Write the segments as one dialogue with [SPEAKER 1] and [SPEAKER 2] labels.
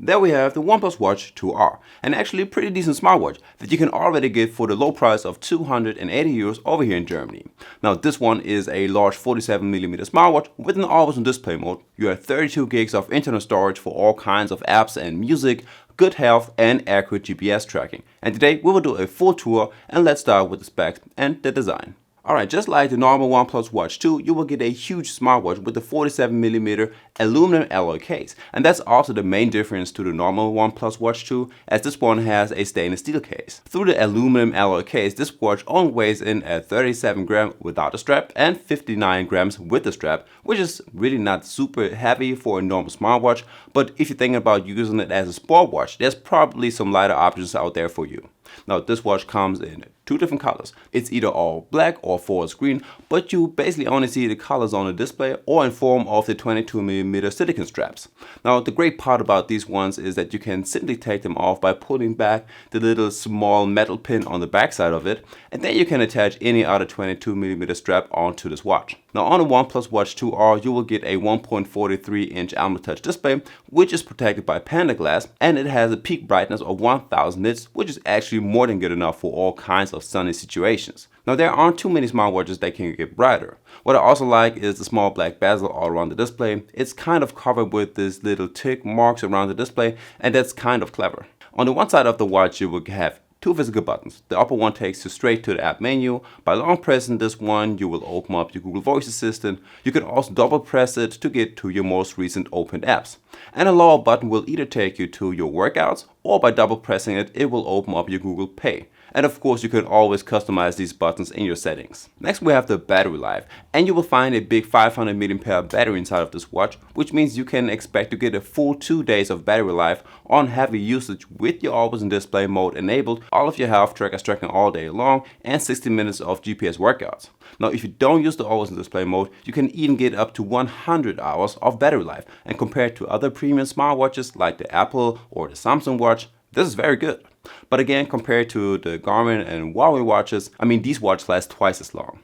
[SPEAKER 1] there we have the OnePlus Watch 2R, an actually pretty decent smartwatch that you can already get for the low price of 280 euros over here in Germany. Now this one is a large 47mm smartwatch with an always-on display mode. You have 32 gigs of internal storage for all kinds of apps and music, good health and accurate GPS tracking. And today we will do a full tour, and let's start with the specs and the design. Alright, just like the normal OnePlus Watch 2, you will get a huge smartwatch with the 47mm aluminum alloy case. And that's also the main difference to the normal OnePlus Watch 2, as this one has a stainless steel case. Through the aluminum alloy case, this watch only weighs in at 37 grams without the strap and 59 grams with the strap, which is really not super heavy for a normal smartwatch. But if you're thinking about using it as a sport watch, there's probably some lighter options out there for you. Now this watch comes in two different colors. It's either all black or forest green, but you basically only see the colors on the display or in form of the 22mm silicone straps. Now the great part about these ones is that you can simply take them off by pulling back the little small metal pin on the back side of it, and then you can attach any other 22mm strap onto this watch. Now on the OnePlus Watch 2R you will get a 1.43-inch AMOLED touch display, which is protected by Panda glass, and it has a peak brightness of 1000 nits, which is actually more than good enough for all kinds of sunny situations. Now there aren't too many smartwatches that can get brighter. What I also like is the small black bezel all around the display. It's kind of covered with these little tick marks around the display, and that's kind of clever. On the one side of the watch you will have two physical buttons. The upper one takes you straight to the app menu. By long pressing this one, you will open up your Google Voice Assistant. You can also double press it to get to your most recent opened apps. And the lower button will either take you to your workouts, or by double pressing it, it will open up your Google Pay. And of course you can always customize these buttons in your settings. Next we have the battery life, and you will find a big 500 mAh battery inside of this watch, which means you can expect to get a full 2 days of battery life on heavy usage with your always on display mode enabled, all of your health trackers tracking all day long, and 60 minutes of GPS workouts. Now if you don't use the always on display mode, you can even get up to 100 hours of battery life, and compared to other premium smartwatches like the Apple or the Samsung watch, this is very good. But again, compared to the Garmin and Huawei watches, these watches last twice as long.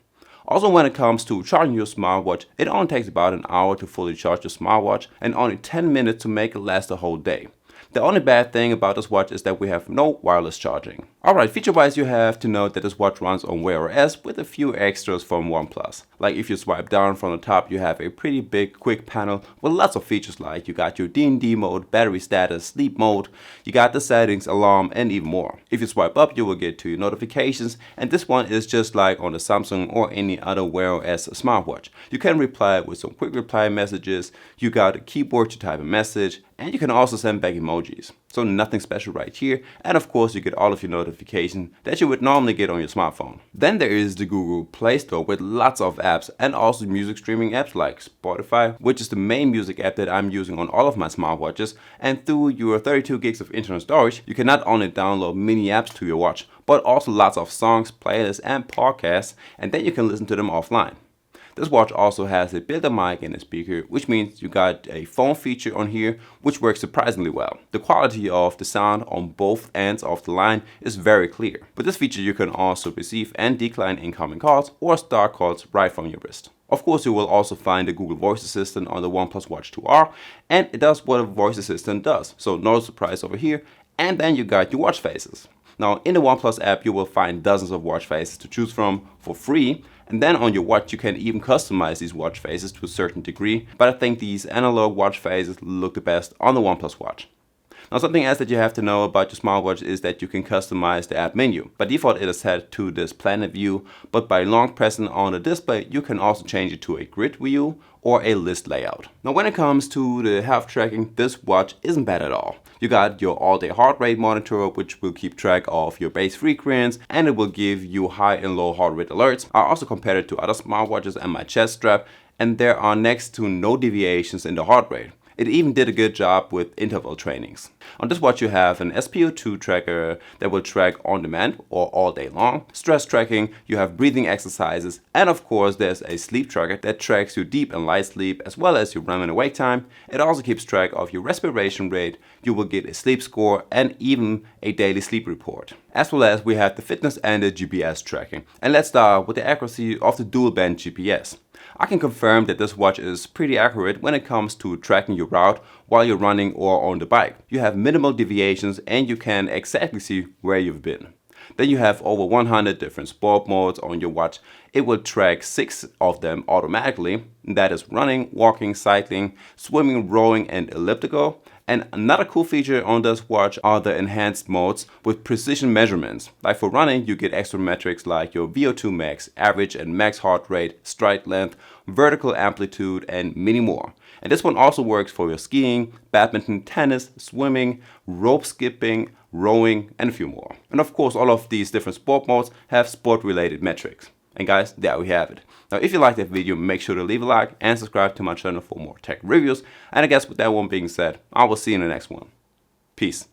[SPEAKER 1] Also, when it comes to charging your smartwatch, it only takes about an hour to fully charge your smartwatch and only 10 minutes to make it last the whole day. The only bad thing about this watch is that we have no wireless charging. Alright, feature-wise you have to note that this watch runs on Wear OS with a few extras from OnePlus. Like if you swipe down from the top, you have a pretty big quick panel with lots of features, like you got your D&D mode, battery status, sleep mode, you got the settings, alarm, and even more. If you swipe up, you will get to your notifications, and this one is just like on the Samsung or any other Wear OS smartwatch. You can reply with some quick reply messages, you got a keyboard to type a message, and you can also send back emojis. So nothing special right here, and of course you get all of your notifications that you would normally get on your smartphone. Then there is the Google Play Store with lots of apps, and also music streaming apps like Spotify, which is the main music app that I'm using on all of my smartwatches. And through your 32 gigs of internal storage, you can not only download mini apps to your watch, but also lots of songs, playlists, and podcasts, and then you can listen to them offline. This watch also has a built-in mic and a speaker, which means you got a phone feature on here, which works surprisingly well. The quality of the sound on both ends of the line is very clear. With this feature you can also receive and decline incoming calls or start calls right from your wrist. Of course you will also find the Google Voice Assistant on the OnePlus Watch 2R, and it does what a voice assistant does, so no surprise over here. And then you got your watch faces. Now in the OnePlus app you will find dozens of watch faces to choose from for free, and then on your watch you can even customize these watch faces to a certain degree, but I think these analog watch faces look the best on the OnePlus Watch. Now something else that you have to know about your smartwatch is that you can customize the app menu. By default it is set to this planet view, but by long pressing on the display you can also change it to a grid view or a list layout. Now when it comes to the health tracking, this watch isn't bad at all. You got your all-day heart rate monitor, which will keep track of your base frequency, and it will give you high and low heart rate alerts. I also compared it to other smartwatches and my chest strap, and there are next to no deviations in the heart rate. It even did a good job with interval trainings. On this watch you have an SpO2 tracker that will track on demand or all day long, stress tracking, you have breathing exercises, and of course there's a sleep tracker that tracks your deep and light sleep as well as your REM and awake time. It also keeps track of your respiration rate, you will get a sleep score and even a daily sleep report. As well as we have the fitness and the GPS tracking. And let's start with the accuracy of the dual band GPS. I can confirm that this watch is pretty accurate when it comes to tracking your route while you're running or on the bike. You have minimal deviations and you can exactly see where you've been. Then you have over 100 different sport modes on your watch. It will track 6 of them automatically. That is running, walking, cycling, swimming, rowing, and elliptical. And another cool feature on this watch are the enhanced modes with precision measurements. Like for running, you get extra metrics like your VO2 max, average and max heart rate, stride length, vertical amplitude, and many more. And this one also works for your skiing, badminton, tennis, swimming, rope skipping, rowing, and a few more. And of course, all of these different sport modes have sport-related metrics. And guys, there we have it. Now, if you liked that video, make sure to leave a like and subscribe to my channel for more tech reviews. And I guess with that one being said, I will see you in the next one. Peace.